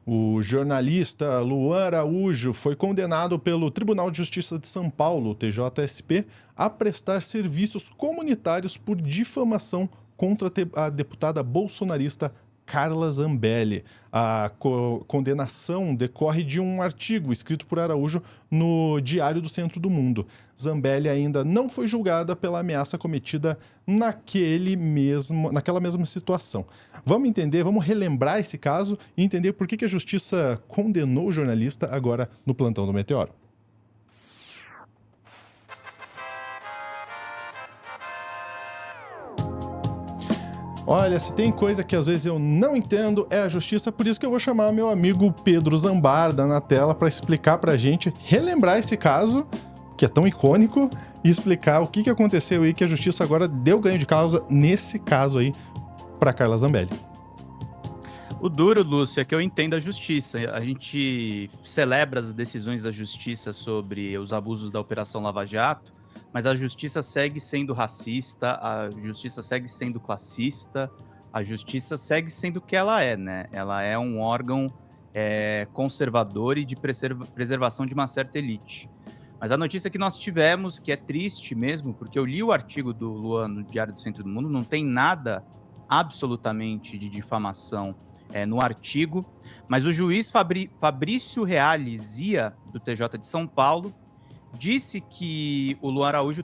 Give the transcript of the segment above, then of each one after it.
O jornalista Luan Araújo foi condenado pelo Tribunal de Justiça de São Paulo, TJSP, a prestar serviços comunitários por difamação contra a deputada bolsonarista Carla Zambelli. A condenação decorre de um artigo escrito por Araújo no Diário do Centro do Mundo. Zambelli ainda não foi julgada pela ameaça cometida naquela mesma situação. Vamos entender, vamos relembrar esse caso e entender por que a justiça condenou o jornalista agora no Plantão do Meteoro. Olha, se tem coisa que às vezes eu não entendo é a justiça, por isso que eu vou chamar meu amigo Pedro Zambarda na tela para explicar pra gente, relembrar esse caso, que é tão icônico, e explicar o que aconteceu aí, que a justiça agora deu ganho de causa nesse caso aí para Carla Zambelli. O duro, Lúcio, é que eu entendo a justiça. A gente celebra as decisões da justiça sobre os abusos da Operação Lava Jato, mas a justiça segue sendo racista, a justiça segue sendo classista, a justiça segue sendo o que ela é, né? Ela é um órgão conservador e de preservação de uma certa elite. Mas a notícia que nós tivemos, que é triste mesmo, porque eu li o artigo do Luan no Diário do Centro do Mundo, não tem nada absolutamente de difamação no artigo, mas o juiz Fabrício Reale Zia, do TJ de São Paulo, disse que o Luan Araújo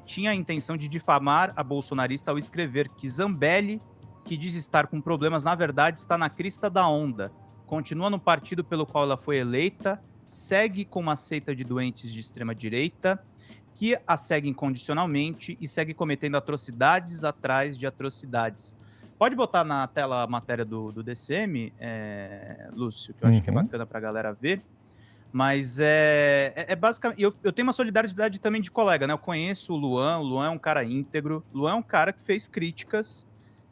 tinha a intenção de difamar a bolsonarista ao escrever que Zambelli, que diz estar com problemas, na verdade está na crista da onda, continua no partido pelo qual ela foi eleita, segue com uma seita de doentes de extrema-direita, que a segue incondicionalmente e segue cometendo atrocidades atrás de atrocidades. Pode botar na tela a matéria do DCM, Lúcio, que eu acho que é bacana para a galera ver. Mas é basicamente... Eu tenho uma solidariedade também de colega, né? Eu conheço o Luan é um cara íntegro, o Luan é um cara que fez críticas,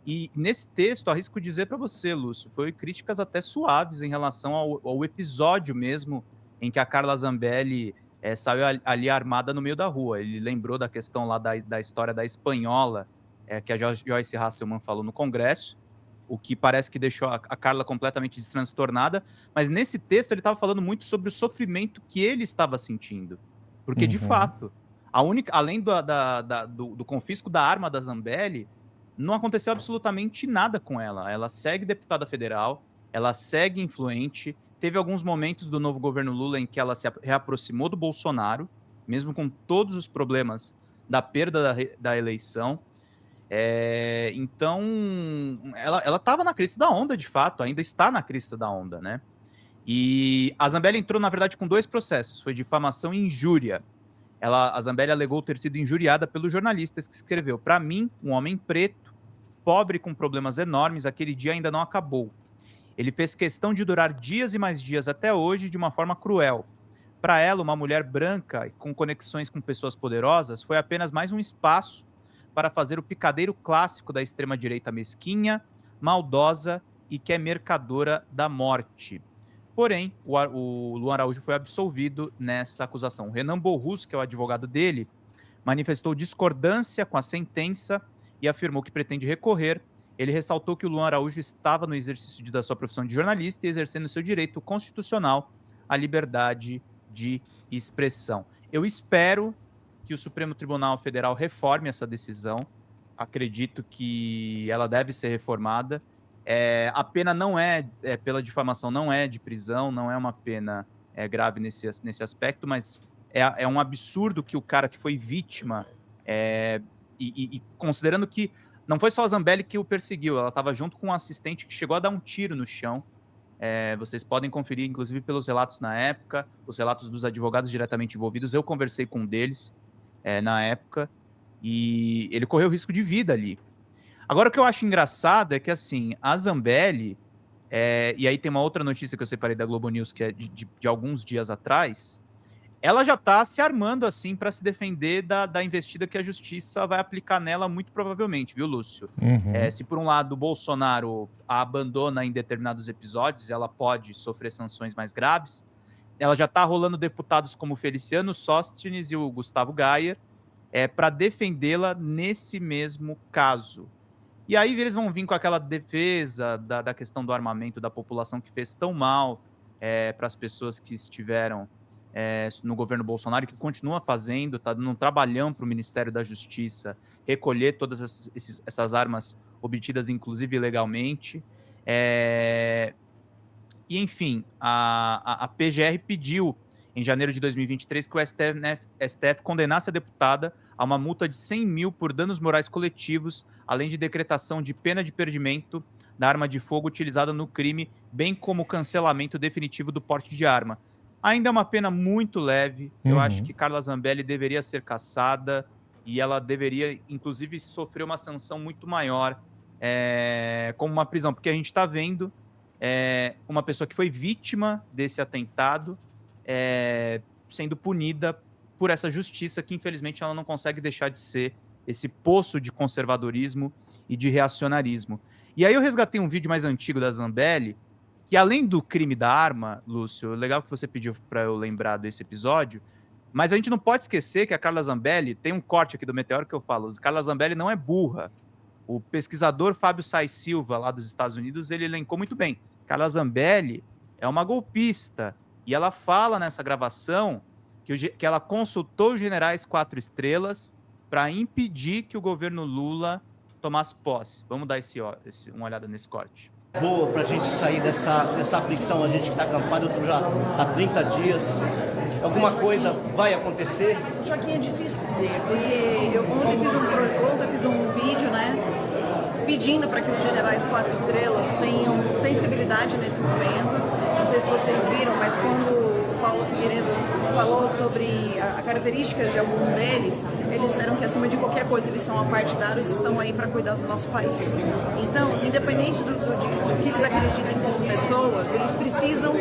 e nesse texto, arrisco dizer para você, Lúcio, foi críticas até suaves em relação ao episódio mesmo, em que a Carla Zambelli saiu ali armada no meio da rua. Ele lembrou da questão lá da história da espanhola, que a Joyce Hasselman falou no Congresso, o que parece que deixou a Carla completamente destranstornada, mas nesse texto ele estava falando muito sobre o sofrimento que ele estava sentindo. Porque, de fato, além do confisco da arma da Zambelli, não aconteceu absolutamente nada com ela. Ela segue deputada federal, ela segue influente, teve alguns momentos do novo governo Lula em que ela se reaproximou do Bolsonaro, mesmo com todos os problemas da perda da eleição. Então, ela estava na crista da onda, de fato, ainda está na crista da onda, né? E a Zambelli entrou, na verdade, com 2 processos, foi difamação e injúria. A Zambelli alegou ter sido injuriada pelos jornalistas que escreveu: "Para mim, um homem preto, pobre com problemas enormes, aquele dia ainda não acabou. Ele fez questão de durar dias e mais dias até hoje de uma forma cruel. Para ela, uma mulher branca com conexões com pessoas poderosas foi apenas mais um espaço para fazer o picadeiro clássico da extrema-direita mesquinha, maldosa e que é mercadora da morte." Porém, o Luan Araújo foi absolvido nessa acusação. O Renan Borrus, que é o advogado dele, manifestou discordância com a sentença e afirmou que pretende recorrer. Ele ressaltou que o Luan Araújo estava no exercício da sua profissão de jornalista e exercendo seu direito constitucional à liberdade de expressão. Eu espero que o Supremo Tribunal Federal reforme essa decisão. Acredito que ela deve ser reformada. A pena não pela difamação, não é de prisão, não é uma pena grave nesse aspecto, mas é um absurdo que o cara que foi vítima, e considerando que não foi só a Zambelli que o perseguiu, ela estava junto com um assistente que chegou a dar um tiro no chão. Vocês podem conferir, inclusive, pelos relatos na época, os relatos dos advogados diretamente envolvidos. Eu conversei com um deles na época, e ele correu risco de vida ali. Agora, o que eu acho engraçado é que, assim, a Zambelli, e aí tem uma outra notícia que eu separei da Globo News, que é de alguns dias atrás, ela já está se armando, assim, para se defender da investida que a justiça vai aplicar nela, muito provavelmente, viu, Lúcio? Se, por um lado, o Bolsonaro a abandona em determinados episódios, ela pode sofrer sanções mais graves. Ela já está rolando deputados como o Feliciano Sóstenes e o Gustavo Gayer para defendê-la nesse mesmo caso. E aí eles vão vir com aquela defesa da questão do armamento da população que fez tão mal para as pessoas que estiveram no governo Bolsonaro, que continua fazendo, está dando um trabalhão para o Ministério da Justiça recolher todas essas armas obtidas, inclusive ilegalmente. E, enfim, a PGR pediu, em janeiro de 2023, que o STF condenasse a deputada a uma multa de 100 mil por danos morais coletivos, além de decretação de pena de perdimento da arma de fogo utilizada no crime, bem como cancelamento definitivo do porte de arma. Ainda é uma pena muito leve. Eu acho que Carla Zambelli deveria ser cassada e ela deveria, inclusive, sofrer uma sanção muito maior, como uma prisão, porque a gente está vendo uma pessoa que foi vítima desse atentado sendo punida por essa justiça que, infelizmente, ela não consegue deixar de ser esse poço de conservadorismo e de reacionarismo. E aí eu resgatei um vídeo mais antigo da Zambelli, que além do crime da arma, Lúcio, legal que você pediu para eu lembrar desse episódio, mas a gente não pode esquecer que a Carla Zambelli, tem um corte aqui do Meteoro que eu falo, a Carla Zambelli não é burra. O pesquisador Fábio Sais Silva, lá dos Estados Unidos, ele elencou muito bem. Carla Zambelli é uma golpista, e ela fala nessa gravação que ela consultou os generais 4 estrelas para impedir que o governo Lula tomasse posse. Vamos dar uma olhada nesse corte. Boa para a gente sair dessa aflição, a gente que está acampado já há 30 dias. Alguma coisa vai acontecer? Joaquim, é difícil dizer, porque ontem eu fiz um vídeo, né, pedindo para que os generais 4 estrelas tenham sensibilidade nesse momento. Não sei se vocês viram, mas quando o Paulo Figueiredo falou sobre a características de alguns deles, eles disseram que acima de qualquer coisa eles são apartidários e estão aí para cuidar do nosso país. Então, independente do que eles acreditem como pessoas, eles precisam,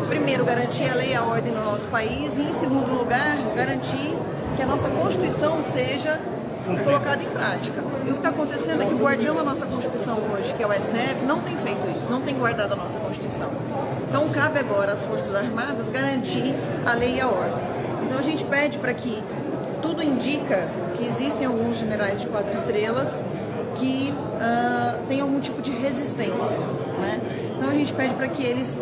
primeiro, garantir a lei e a ordem no nosso país e, em segundo lugar, garantir que a nossa Constituição seja colocada em prática. E o que está acontecendo é que o guardião da nossa Constituição hoje, que é o STF, não tem feito isso, não tem guardado a nossa Constituição. Então, cabe agora às Forças Armadas garantir a lei e a ordem. Então, a gente pede para que tudo indica que existem alguns generais de 4 estrelas que têm algum tipo de resistência, né? Então, a gente pede para que eles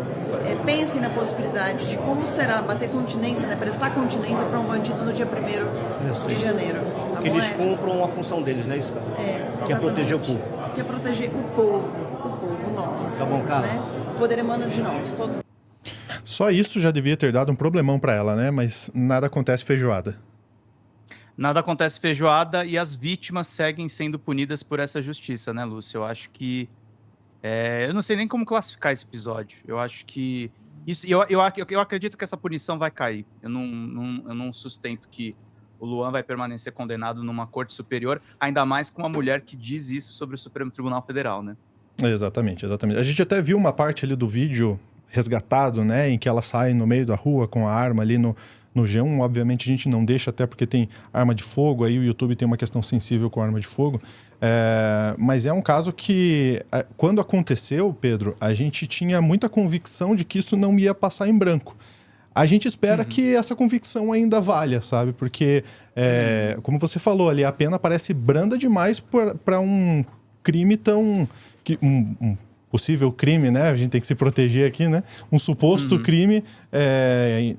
pensem na possibilidade de como será bater continência, né, prestar continência para um bandido no dia 1º de janeiro. Tá que eles cumpram a função deles, né, isso? Que é proteger o povo. Que é proteger o povo, nós. Tá bom, cara? Né? O poder emana de nós, todos. Só isso já devia ter dado um problemão para ela, né? Mas nada acontece feijoada. Nada acontece feijoada e as vítimas seguem sendo punidas por essa justiça, né, Lúcio? Eu acho que... eu não sei nem como classificar esse episódio. Eu acho que... Eu acredito que essa punição vai cair. Eu não sustento que o Luan vai permanecer condenado numa corte superior, ainda mais com uma mulher que diz isso sobre o Supremo Tribunal Federal, né? Exatamente. A gente até viu uma parte ali do vídeo resgatado, né, em que ela sai no meio da rua com a arma ali no G1. Obviamente a gente não deixa, até porque tem arma de fogo, aí o YouTube tem uma questão sensível com arma de fogo. Mas é um caso que, quando aconteceu, Pedro, a gente tinha muita convicção de que isso não ia passar em branco. A gente espera que essa convicção ainda valha, sabe? Porque, como você falou ali, a pena parece branda demais para um crime tão... um possível crime, né? A gente tem que se proteger aqui, né? Um suposto crime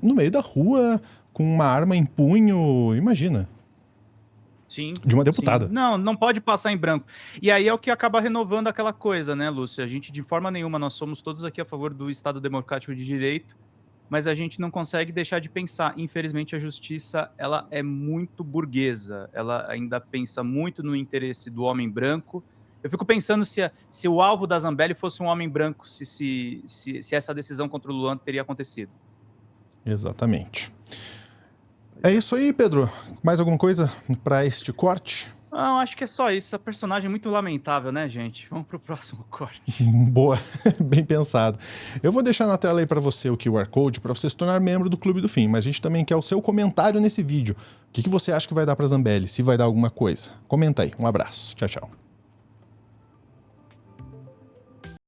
no meio da rua, com uma arma em punho, imagina. Sim. De uma deputada. Sim. Não pode passar em branco. E aí é o que acaba renovando aquela coisa, né, Lúcia? A gente, de forma nenhuma, nós somos todos aqui a favor do Estado Democrático de Direito, mas a gente não consegue deixar de pensar. Infelizmente, a justiça, ela é muito burguesa. Ela ainda pensa muito no interesse do homem branco. Eu fico pensando se o alvo da Zambelli fosse um homem branco, se essa decisão contra o Luan teria acontecido. Exatamente. É isso aí, Pedro. Mais alguma coisa para este corte? Não, acho que é só isso. Essa personagem é muito lamentável, né, gente? Vamos pro próximo corte. Boa, bem pensado. Eu vou deixar na tela aí para você o QR Code para você se tornar membro do Clube do Fim, mas a gente também quer o seu comentário nesse vídeo. O que você acha que vai dar para Zambelli? Se vai dar alguma coisa? Comenta aí. Um abraço. Tchau, tchau.